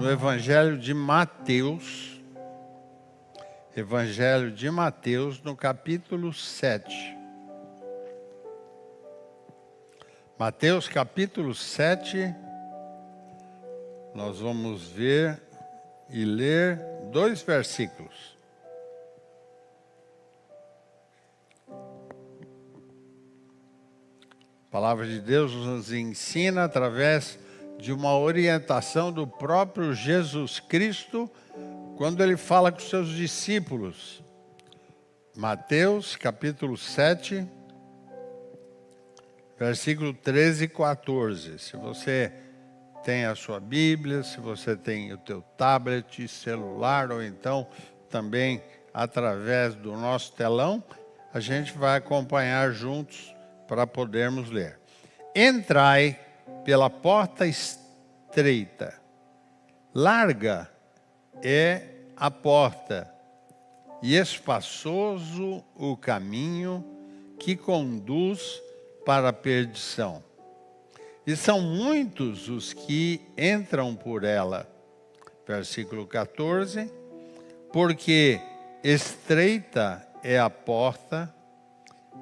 no Evangelho de Mateus, no capítulo 7. Mateus, capítulo 7, nós vamos ver e ler 2 versículos. A palavra de Deus nos ensina através de uma orientação do próprio Jesus Cristo, quando ele fala com seus discípulos. Mateus, capítulo 7, versículo 13 e 14. Se você tem a sua Bíblia, se você tem o teu tablet, celular, ou então também através do nosso telão, a gente vai acompanhar juntos para podermos ler. Entrai pela porta estreita. Larga é a porta, e espaçoso o caminho que conduz para a perdição. E são muitos os que entram por ela. Versículo 14. Porque estreita é a porta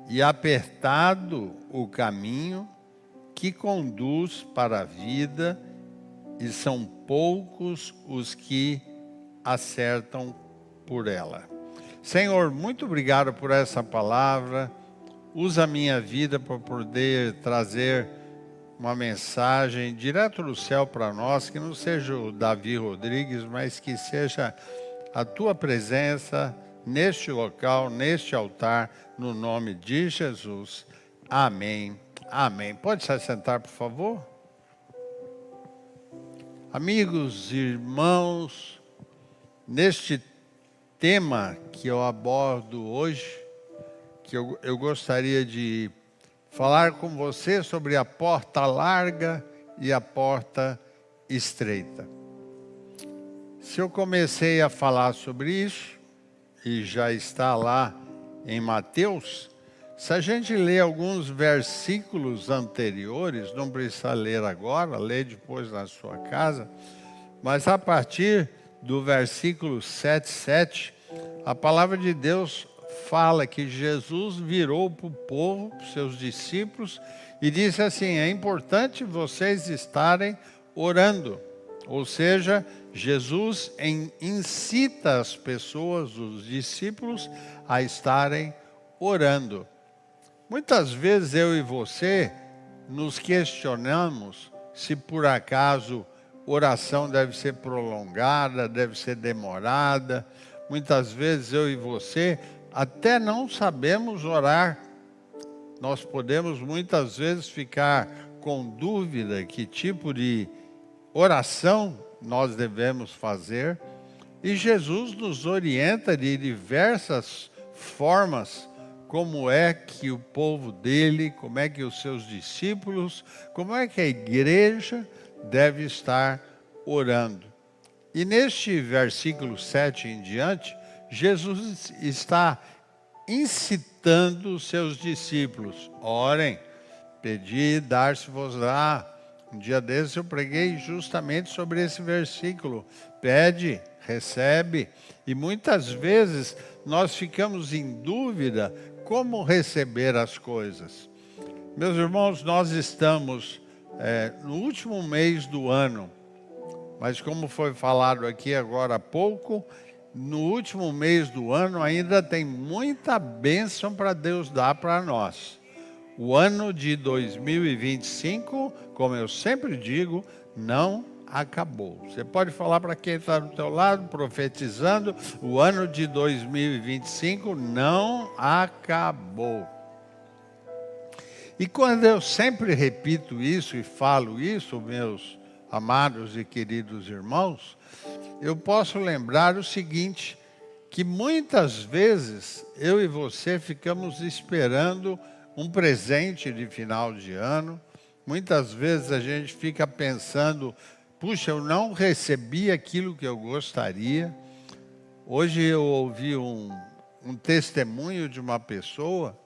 e apertado o caminho que conduz para a vida, e são poucos os que acertam por ela. Senhor, muito obrigado por essa palavra. Usa a minha vida para poder trazer uma mensagem direto do céu para nós, que não seja o Davi Rodrigues, mas que seja a tua presença neste local, neste altar, no nome de Jesus. Amém. Amém. Pode se assentar, por favor? Amigos, irmãos, neste tema que eu abordo hoje, que eu gostaria de falar com você sobre a porta larga e a porta estreita. Se eu comecei a falar sobre isso, e já está lá em Mateus, se a gente ler alguns versículos anteriores, não precisa ler agora, lê depois na sua casa, mas a partir do versículo 7, a palavra de Deus fala que Jesus virou para o povo, para os seus discípulos, e disse assim: é importante vocês estarem orando. Ou seja, Jesus incita as pessoas, os discípulos, a estarem orando. Muitas vezes eu e você nos questionamos se por acaso oração deve ser prolongada, deve ser demorada. Muitas vezes eu e você até não sabemos orar. Nós podemos muitas vezes ficar com dúvida que tipo de oração nós devemos fazer. E Jesus nos orienta de diversas formas como é que o povo dele, como é que os seus discípulos, como é que a igreja deve estar orando. E neste versículo 7 em diante, Jesus está incitando os seus discípulos: orem, pedi, dar-se-vos-á. Um dia desses eu preguei justamente sobre esse versículo. Pede, recebe. E muitas vezes nós ficamos em dúvida como receber as coisas. Meus irmãos, nós estamos no último mês do ano. Mas como foi falado aqui agora há pouco, no último mês do ano ainda tem muita bênção para Deus dar para nós. O ano de 2025, como eu sempre digo, não acabou. Você pode falar para quem está do teu lado, profetizando: o ano de 2025 não acabou. E quando eu sempre repito isso e falo isso, meus amados e queridos irmãos, eu posso lembrar o seguinte, que muitas vezes eu e você ficamos esperando um presente de final de ano. Muitas vezes a gente fica pensando: puxa, eu não recebi aquilo que eu gostaria. Hoje eu ouvi um testemunho de uma pessoa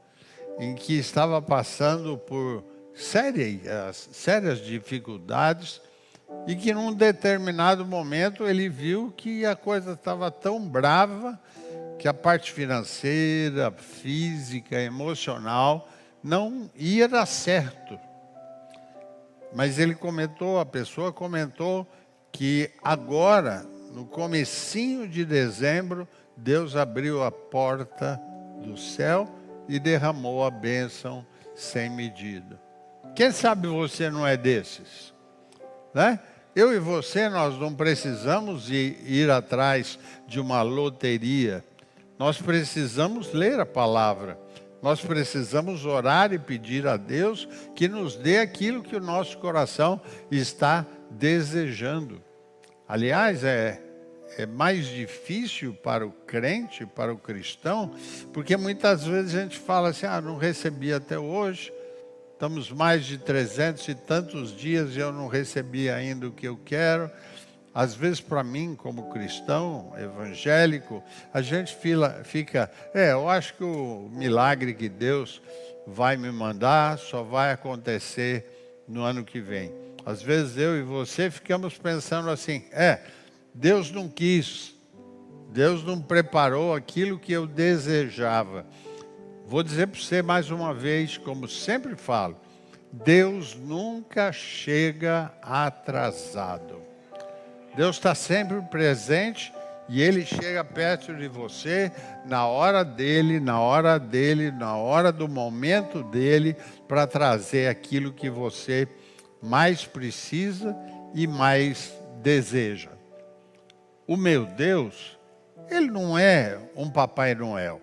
em que estava passando por sérias dificuldades e que num determinado momento ele viu que a coisa estava tão brava que a parte financeira, física, emocional não ia dar certo. Mas ele comentou, a pessoa comentou que agora, no comecinho de dezembro, Deus abriu a porta do céu e derramou a bênção sem medida. Quem sabe você não é desses, né? Eu e você, nós não precisamos ir atrás de uma loteria. Nós precisamos ler a palavra. Nós precisamos orar e pedir a Deus que nos dê aquilo que o nosso coração está desejando. Aliás, é mais difícil para o crente, para o cristão, porque muitas vezes a gente fala assim, não recebi até hoje, estamos mais de 300 e tantos dias e eu não recebi ainda o que eu quero. Às vezes, para mim, como cristão evangélico, a gente fica, eu acho que o milagre que Deus vai me mandar só vai acontecer no ano que vem. Às vezes eu e você ficamos pensando assim, Deus não quis, Deus não preparou aquilo que eu desejava. Vou dizer para você mais uma vez, como sempre falo, Deus nunca chega atrasado. Deus está sempre presente e Ele chega perto de você na hora dEle, na hora do momento dEle, para trazer aquilo que você mais precisa e mais deseja. O meu Deus, Ele não é um Papai Noel.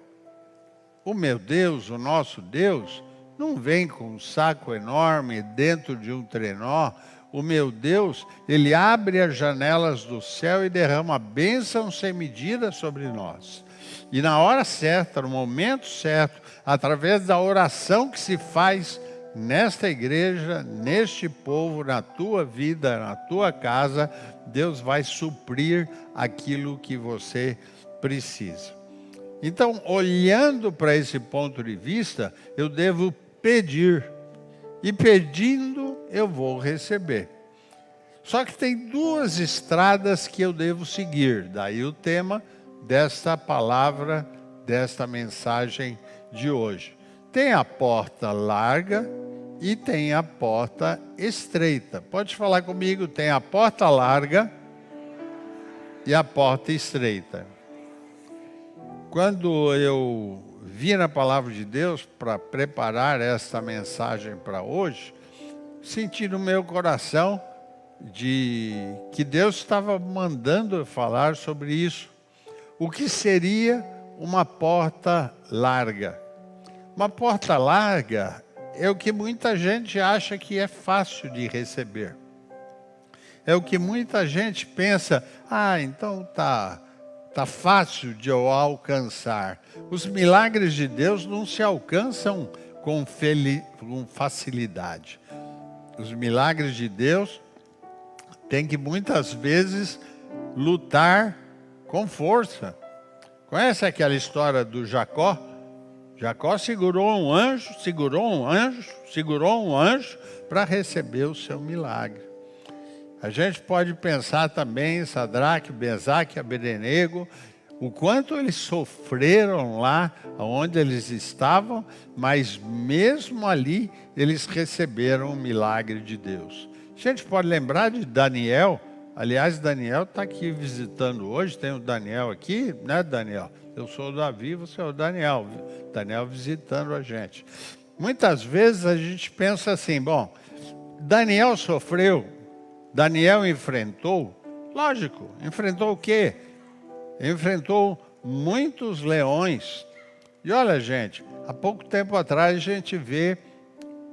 O meu Deus, o nosso Deus, não vem com um saco enorme dentro de um trenó. O meu Deus, Ele abre as janelas do céu e derrama bênção sem medida sobre nós. E na hora certa, no momento certo, através da oração que se faz nesta igreja, neste povo, na tua vida, na tua casa, Deus vai suprir aquilo que você precisa. Então, olhando para esse ponto de vista, eu devo pedir. E pedindo, eu vou receber. Só que tem duas estradas que eu devo seguir. Daí o tema desta palavra, desta mensagem de hoje. Tem a porta larga e tem a porta estreita. Pode falar comigo, tem a porta larga e a porta estreita. Quando eu vi na palavra de Deus para preparar esta mensagem para hoje, senti no meu coração que Deus estava mandando eu falar sobre isso. O que seria uma porta larga? Uma porta larga é o que muita gente acha que é fácil de receber. É o que muita gente pensa, então tá fácil de eu alcançar. Os milagres de Deus não se alcançam com facilidade. Os milagres de Deus tem que muitas vezes lutar com força. Conhece aquela história do Jacó? Jacó segurou um anjo para receber o seu milagre. A gente pode pensar também em Sadraque, Mesaque e Abednego, o quanto eles sofreram lá onde eles estavam, mas mesmo ali eles receberam o milagre de Deus. A gente pode lembrar de Daniel. Aliás, Daniel está aqui visitando hoje. Tem o Daniel aqui, né, Daniel? Eu sou o Davi, você é o Daniel. Daniel visitando a gente. Muitas vezes a gente pensa assim, Daniel sofreu, Daniel enfrentou. Lógico, enfrentou o quê? Enfrentou muitos leões. E olha, gente, há pouco tempo atrás a gente vê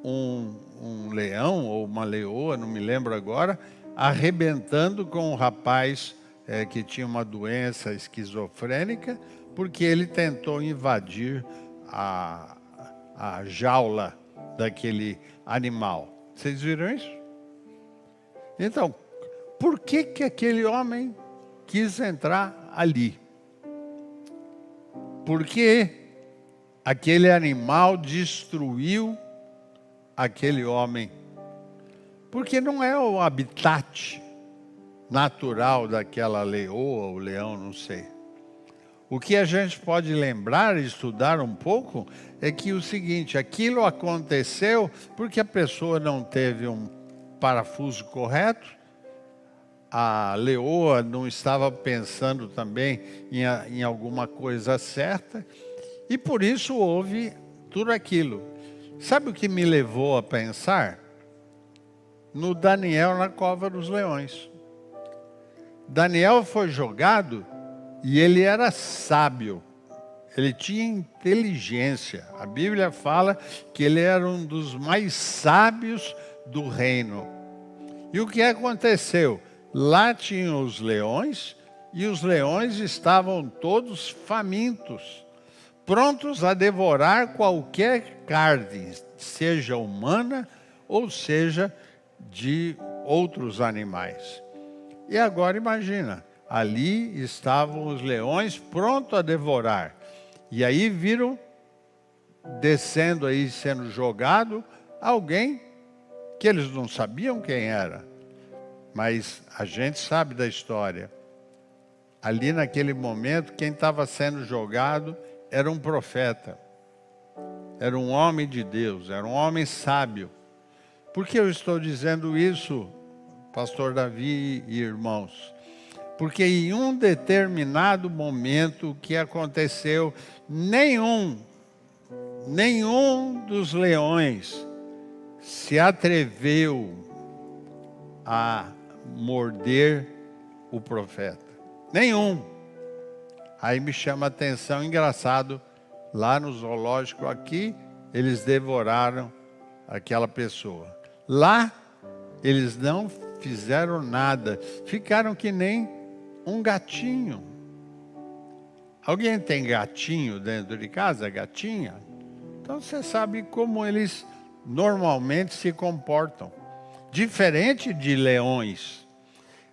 um leão ou uma leoa, não me lembro agora, arrebentando com um rapaz que tinha uma doença esquizofrênica, porque ele tentou invadir a jaula daquele animal. Vocês viram isso? Então, por que aquele homem quis entrar ali? Porque aquele animal destruiu aquele homem. Porque não é o habitat natural daquela leoa ou leão, não sei. O que a gente pode lembrar e estudar um pouco é que o seguinte, aquilo aconteceu porque a pessoa não teve um parafuso correto, a leoa não estava pensando também em alguma coisa certa, e por isso houve tudo aquilo. Sabe o que me levou a pensar? No Daniel na cova dos leões. Daniel foi jogado e ele era sábio. Ele tinha inteligência. A Bíblia fala que ele era um dos mais sábios do reino. E o que aconteceu? Lá tinham os leões e os leões estavam todos famintos, prontos a devorar qualquer carne, seja humana ou seja de outros animais. E agora imagina, ali estavam os leões prontos a devorar. E aí viram, descendo aí, sendo jogado, alguém que eles não sabiam quem era. Mas a gente sabe da história. Ali naquele momento, quem estava sendo jogado era um profeta. Era um homem de Deus, era um homem sábio. Por que eu estou dizendo isso, pastor Davi e irmãos? Porque em um determinado momento o que aconteceu, nenhum dos leões se atreveu a morder o profeta. Nenhum. Aí me chama a atenção, engraçado, lá no zoológico aqui, eles devoraram aquela pessoa. Lá, eles não fizeram nada, ficaram que nem um gatinho. Alguém tem gatinho dentro de casa? Gatinha? Então você sabe como eles normalmente se comportam. Diferente de leões.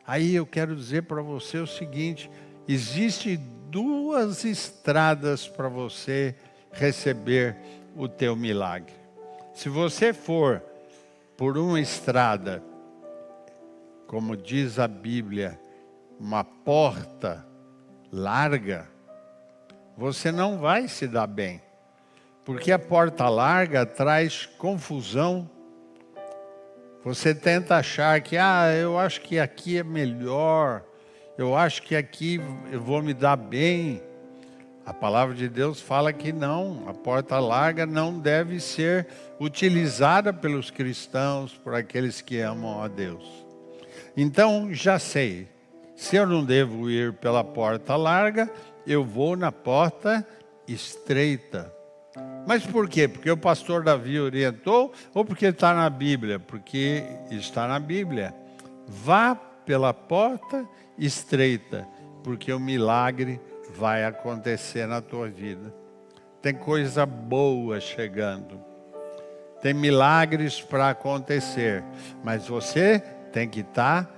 Aí eu quero dizer para você o seguinte, existem duas estradas para você receber o teu milagre. Se você for por uma estrada, como diz a Bíblia, uma porta larga, você não vai se dar bem. Porque a porta larga traz confusão. Você tenta achar que, eu acho que aqui é melhor, eu acho que aqui eu vou me dar bem. A palavra de Deus fala que não, a porta larga não deve ser utilizada pelos cristãos, por aqueles que amam a Deus. Então, já sei, se eu não devo ir pela porta larga, eu vou na porta estreita. Mas por quê? Porque o pastor Davi orientou ou porque está na Bíblia? Porque está na Bíblia. Vá pela porta estreita, porque o milagre vai acontecer na tua vida. Tem coisa boa chegando. Tem milagres para acontecer. Mas você tem que estar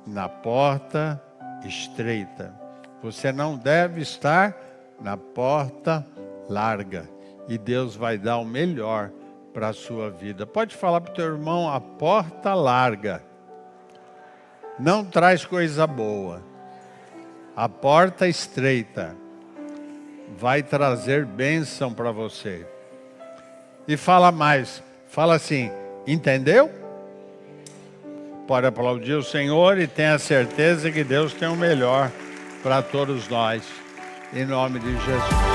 na porta estreita. Você não deve estar na porta larga. E Deus vai dar o melhor para a sua vida. Pode falar para o teu irmão, a porta larga não traz coisa boa. A porta estreita vai trazer bênção para você. E fala mais, fala assim, entendeu? Pode aplaudir o Senhor e tenha certeza que Deus tem o melhor para todos nós. Em nome de Jesus.